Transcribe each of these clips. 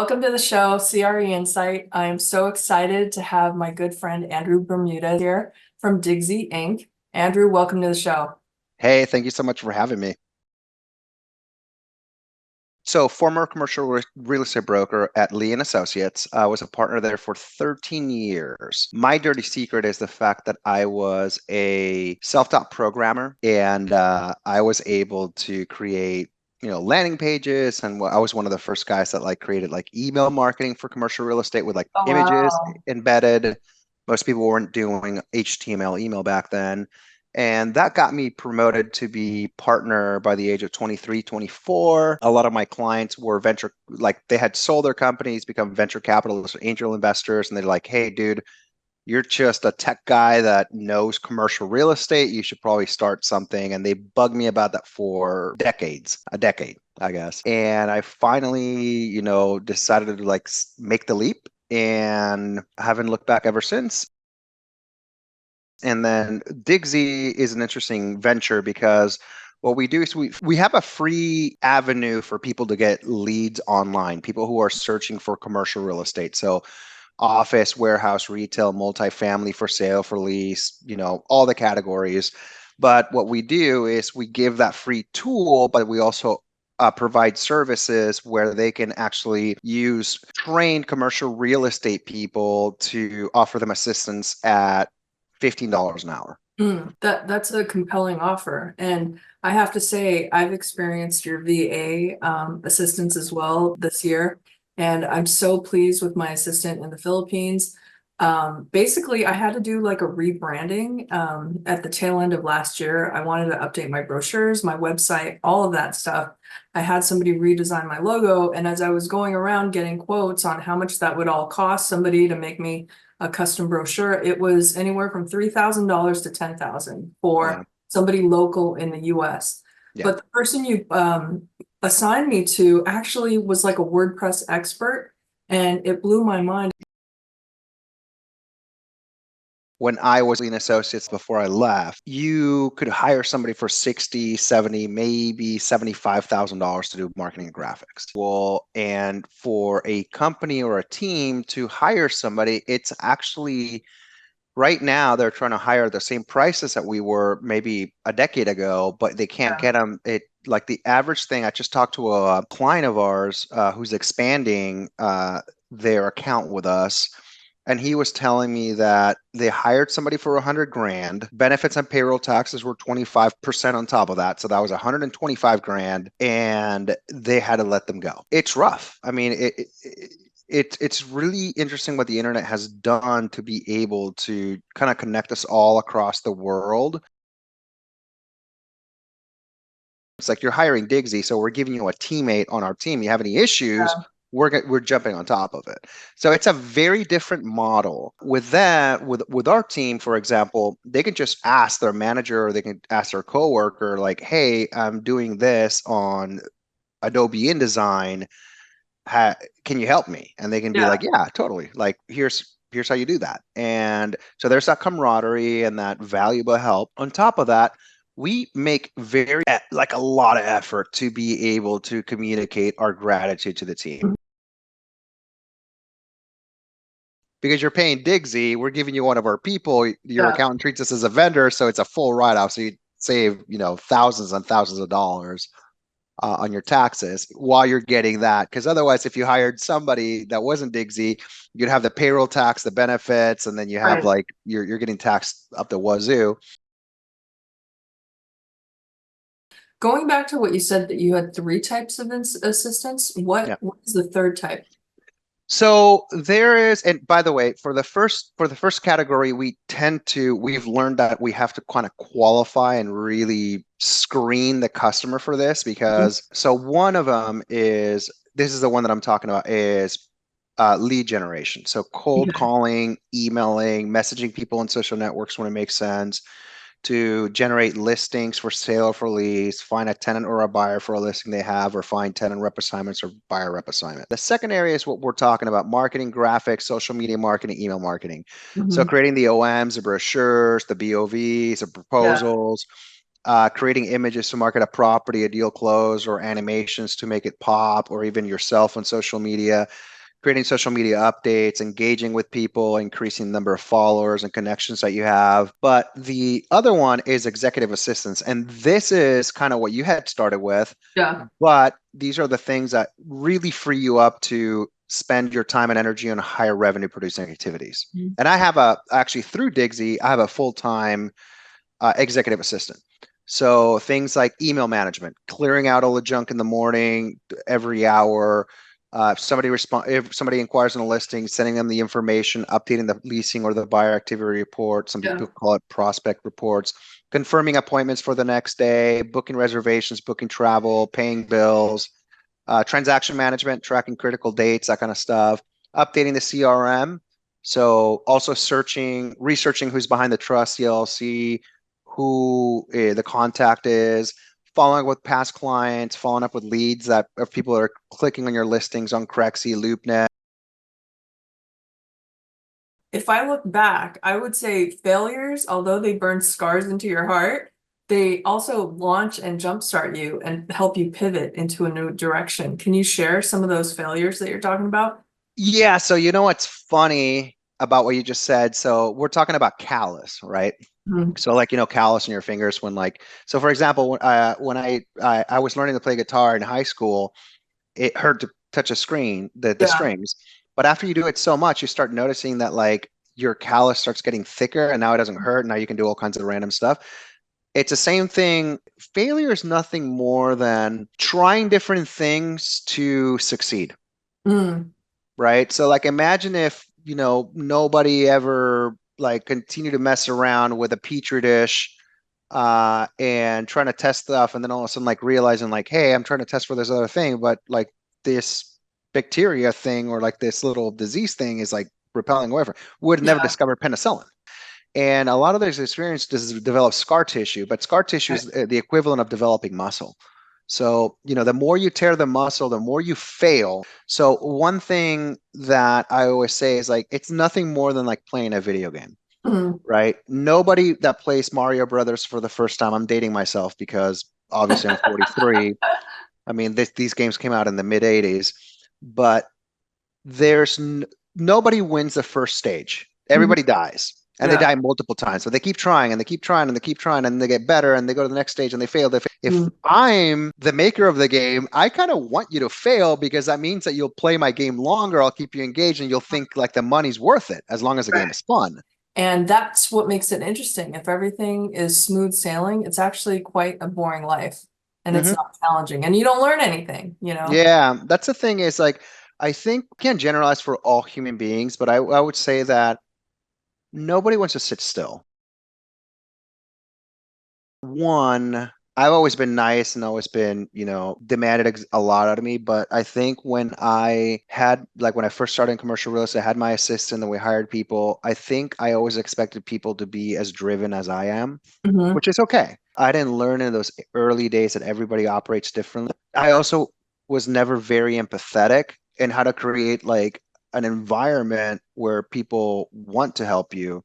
Welcome to the show, CRE Insight. I am so excited to have my good friend Andrew Bermudez here from Digsy Inc. Andrew, welcome to the show. Hey, thank you so much for having me. So, former commercial real estate broker at Lee and Associates. I was a partner there for 13 years. My dirty secret is the fact that I was a self-taught programmer, and I was able to create, landing pages. And I was one of the first guys that created email marketing for commercial real estate with Oh, images wow. embedded. Most people weren't doing HTML email back then. And that got me promoted to be partner by the age of 23, 24. A lot of my clients were they had sold their companies, become venture capitalists or angel investors. And they're like, hey, dude, you're just a tech guy that knows commercicial real estate. You should probably start something. And they bugged me about that for a decade, I guess. And I finally, decided to make the leap and haven't looked back ever since. And then Digsy is an interesting venture because what we do is we have a free avenue for people to get leads online, people who are searching for commercial real estate. So office, warehouse, retail, multifamily for sale, for lease, all the categories. But what we do is we give that free tool, but we also provide services where they can actually use trained commercial real estate people to offer them assistance at $15 an hour. That's a compelling offer. And I have to say, I've experienced your VA assistance as well this year. And I'm so pleased with my assistant in the Philippines. Basically, I had to do like a rebranding at the tail end of last year. I wanted to update my brochures, my website, all of that stuff. I had somebody redesign my logo. And as I was going around getting quotes on how much that would all cost somebody to make me a custom brochure, it was anywhere from $3,000 to $10,000 Yeah. for somebody local in the US. Yeah. But the person you assigned me to actually was like a WordPress expert, and it blew my mind. When I was in associates before I left, you could hire somebody for 60, 70, maybe $75,000 to do marketing and graphics. Well, and for a company or a team to hire somebody, it's actually right now they're trying to hire the same prices that we were maybe a decade ago, but they can't Yeah. get them. It like the average thing. I just talked to a client of ours who's expanding their account with us, and he was telling me that they hired somebody for 100 grand. Benefits and payroll taxes were 25% on top of that, so that was 125 grand, and they had to let them go. It's rough. I mean, it's really interesting what the internet has done to be able to kind of connect us all across the world. It's like you're hiring Digsy, so we're giving you a teammate on our team. You have any issues, we're jumping on top of it. So it's a very different model. With that, with our team, for example, they can just ask their manager or they can ask their coworker, like, "Hey, I'm doing this on Adobe InDesign. Can you help me?" And they can be Yeah. like, yeah, totally. Like, here's how you do that. And so there's that camaraderie and that valuable help. On top of that, we make a lot of effort to be able to communicate our gratitude to the team. Because you're paying Digsy, we're giving you one of our people. Your Yeah. accountant treats us as a vendor, so it's a full write-off. So you save, thousands and thousands of dollars on your taxes while you're getting that. Because otherwise, if you hired somebody that wasn't Digsy, you'd have the payroll tax, the benefits, and then you have Right. you're getting taxed up the wazoo. Going back to what you said that you had three types of assistance, Yeah. what is the third type? So there is, and by the way, for the first category, we've learned that we have to kind of qualify and really screen the customer for this Mhm. because so one of them is this is the one that I'm talking about is lead generation. So cold Okay. calling, emailing, messaging people on social networks when it makes sense to generate listings for sale or for lease, find a tenant or a buyer for a listing they have, or find tenant rep assignments or buyer rep assignment. The second area is what we're talking about: marketing, graphics, social media marketing, email marketing. So Mhm. creating the OMs, the brochures, the BOVs, the Yeah. proposals, creating images to market a property, a deal close, or animations to make it pop, or even yourself on social media, creating social media updates, engaging with people, increasing the number of followers and connections that you have. But the other one is executive assistants. And this is kind of what you had started with. Yeah. But these are the things that really free you up to spend your time and energy on higher revenue producing activities. Mhm. And I have actually through Digsy, I have a full-time executive assistant. So things like email management, clearing out all the junk in the morning, every hour. If somebody inquires on a listing, sending them the information, updating the leasing or the buyer activity report. Some people call it prospect reports. Confirming appointments for the next day, booking reservations, booking travel, paying bills, transaction management, tracking critical dates, that kind of stuff. Updating the CRM. So also researching who's behind the trust, the LLC, who the contact is, following up with past clients, following up with leads that of people that are clicking on your listings on Crexy, LoopNet. If I look back, I would say failures, although they burn scars into your heart, they also launch and jumpstart you and help you pivot into a new direction. Can you share some of those failures that you're talking about? Yeah, so you know what's funny about what you just said? So we're talking about callus, right? Mhm. So like, callus in your fingers when so for example, when I was learning to play guitar in high school, it hurt to touch a screen, the Yeah. strings. But after you do it so much, you start noticing that like your callus starts getting thicker and now it doesn't hurt. Now you can do all kinds of random stuff. It's the same thing. Failure is nothing more than trying different things to succeed, Mm. right? So like imagine if, nobody ever like continue to mess around with a petri dish and trying to test stuff and then all of a sudden like realizing like, hey, I'm trying to test for this other thing, but like this bacteria thing or like this little disease thing is like repelling away from would never Yeah. discover penicillin. And a lot of those experiences develop scar tissue, but scar tissue is the equivalent of developing muscle. So, the more you tear the muscle, the more you fail. So, one thing that I always say is like, it's nothing more than like playing a video game, Mm. right? Nobody that plays Mario Brothers for the first time, I'm dating myself because obviously I'm 43. I mean, these games came out in the mid 80s, but there's nobody wins the first stage. Mhm. Everybody dies. And they Yeah. die multiple times. So they keep trying and they keep trying and they keep trying and they get better and they go to the next stage and they fail. If Mm. I'm the maker of the game, I kind of want you to fail because that means that you'll play my game longer. I'll keep you engaged and you'll think like the money's worth it as long as the game Right. is fun. And that's what makes it interesting. If everything is smooth sailing, it's actually quite a boring life and it's Hmm. not challenging and you don't learn anything, you know? Yeah, that's the thing is like, I think we can't generalize for all human beings, but I would say that nobody wants to sit still. One, I've always been nice and always been, demanded a lot out of me. But I think when I first started in commercial real estate, I had my assistant and we hired people. I think I always expected people to be as driven as I am, Mhm. which is okay. I didn't learn in those early days that everybody operates differently. I also was never very empathetic in how to create like an environment where people want to help you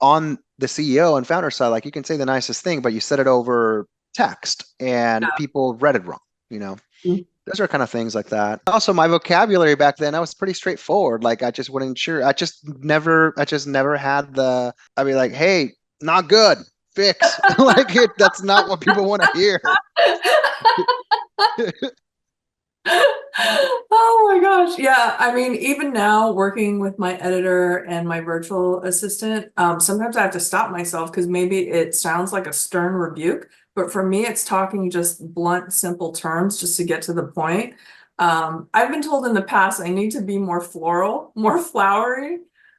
on the CEO and founder side, like you can say the nicest thing, but you said it over text and people read it wrong, you know. Yeah. Those are kind of things like that. Also, my vocabulary back then, I was pretty straightforward. Like I just wouldn't sure. I just never had I'd be like, hey, not good. Fix. That's not what people want to hear. Oh my gosh. Yeah. I mean, even now working with my editor and my virtual assistant, sometimes I have to stop myself because maybe it sounds like a stern rebuke, but for me, it's talking just blunt, simple terms just to get to the point. I've been told in the past I need to be more floral, more flowery.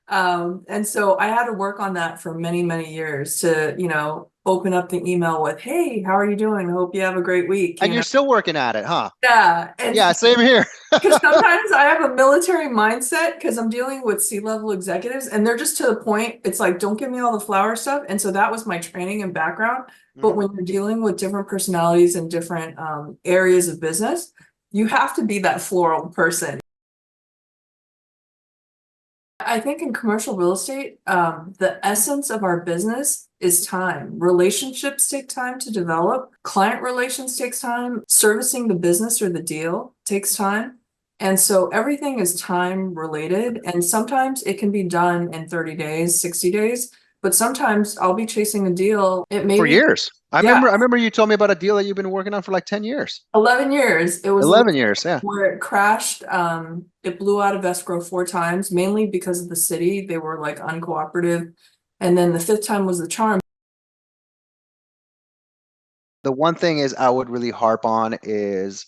And so I had to work on that for many, many years to, open up the email with, hey, how are you doing? Hope you have a great week, And you're still working at it, huh? Yeah. And Yeah, same here. because sometimes I have a military mindset because I'm dealing with C-level executives and they're just to the point. It's like, don't give me all the flower stuff. And so that was my training and background. But Mhm. when you're dealing with different personalities and different areas of business, you have to be that floral person. I think in commercial real estate, the essence of our business is time. Relationships take time to develop. Client relations takes time. Servicing the business or the deal takes time. And so everything is time related. And sometimes it can be done in 30 days, 60 days. But sometimes I'll be chasing a deal. It may For be, years. I yeah, remember you told me about a deal that you've been working on for like 10 years. 11 years. It was 11 years, yeah. where it crashed. It blew out of escrow 4 times, mainly because of the city. They were like uncooperative. And then the 5th time was the charm. The one thing is I would really harp on is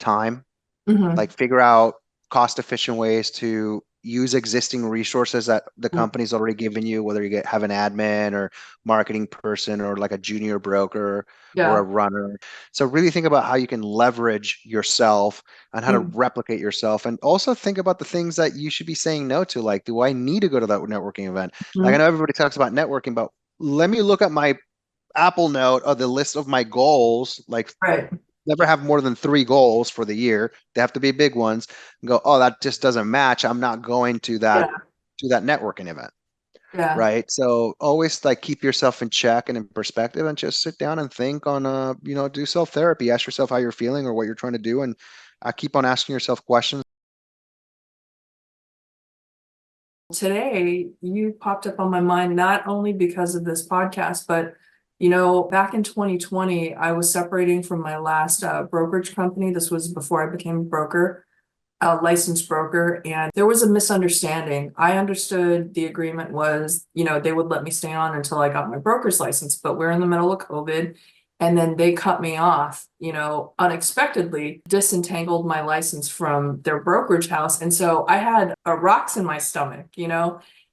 time. Mhm. Like figure out cost efficient ways to use existing resources that the company's already given you, whether you have an admin or marketing person or like a junior broker or a Yeah. runner. So really think about how you can leverage yourself and how to Mm. replicate yourself. And also think about the things that you should be saying no to. Like, do I need to go to that networking event? Like I Mhm. know everybody talks about networking, but let me look at my Apple Note of the list of my goals, like Right. never have more than 3 goals for the year. They have to be big ones. And go, oh, that just doesn't match. I'm not going Yeah. to that networking event. Yeah. Right. So always like keep yourself in check and in perspective and just sit down and think on do self-therapy. Ask yourself how you're feeling or what you're trying to do. And keep on asking yourself questions. Today, you popped up on my mind not only because of this podcast, but back in 2020, I was separating from my last brokerage company. This was before I became a broker, a licensed broker, and there was a misunderstanding. I understood the agreement was, they would let me stay on until I got my broker's license, but we're in the middle of COVID. And then they cut me off, unexpectedly disentangled my license from their brokerage house. And so I had rocks in my stomach,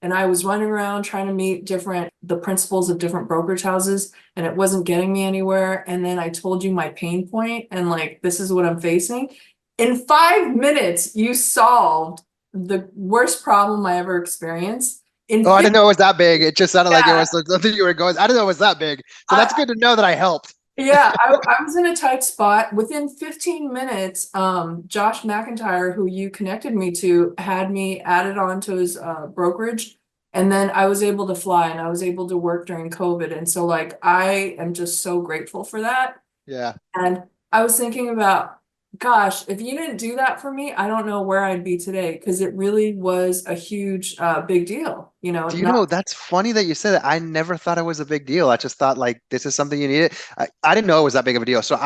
and I was running around trying to meet the principals of different brokerage houses, and it wasn't getting me anywhere. And then I told you my pain point and like, this is what I'm facing. In 5 minutes, you solved the worst problem I ever experienced. In Oh, I 50, didn't know it was that big. It just sounded like it yeah, was something you were going. I didn't know it was that big. So that's I, good to know that I helped. I was in a tight spot. Within 15 minutes, Josh McIntyre, who you connected me to, had me added on to his brokerage. And then I was able to fly and I was able to work during COVID. And so like I am just so grateful for that. Yeah. And I was thinking about, gosh, if you didn't do that for me, I don't know where I'd be today, because it really was a huge, big deal. Do you Not know, that's funny that you said that. I never thought it was a big deal. I just thought like this is something you needed. I didn't know it was that big of a deal. So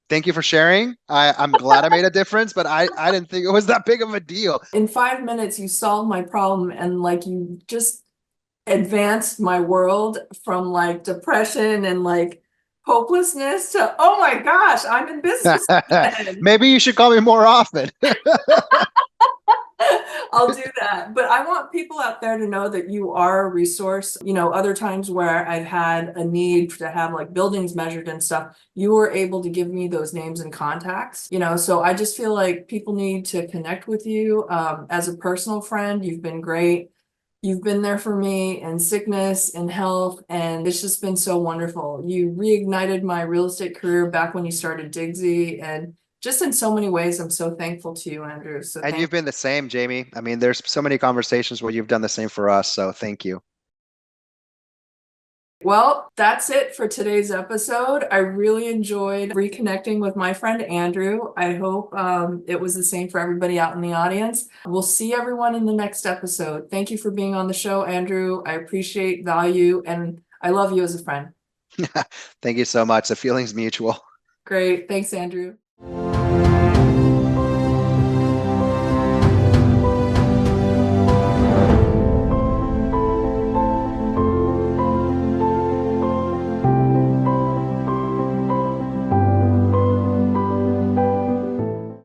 thank you for sharing. I'm glad I made a difference, but I didn't think it was that big of a deal. in 5 minutes, you solved my problem, and like you just advanced my world from like depression and like hopelessness to, oh my gosh, I'm in business again. Maybe you should call me more often. I'll do that. But I want people out there to know that you are a resource. Other times where I've had a need to have like buildings measured and stuff, you were able to give me those names and contacts, so I just feel like people need to connect with you. As a personal friend, you've been great. You've been there for me in sickness and health, and it's just been so wonderful. You reignited my real estate career back when you started Digsy, and just in so many ways, I'm so thankful to you, Andrew. So And thank you've been the same, Jamie. I mean, there's so many conversations where you've done the same for us. So thank you. Well, that's it for today's episode. I really enjoyed reconnecting with my friend Andrew. I hope it was the same for everybody out in the audience. We'll see everyone in the next episode. Thank you for being on the show, Andrew. I appreciate, value, and I love you as a friend. Thank you so much. The feeling's mutual. Great. Thanks, Andrew.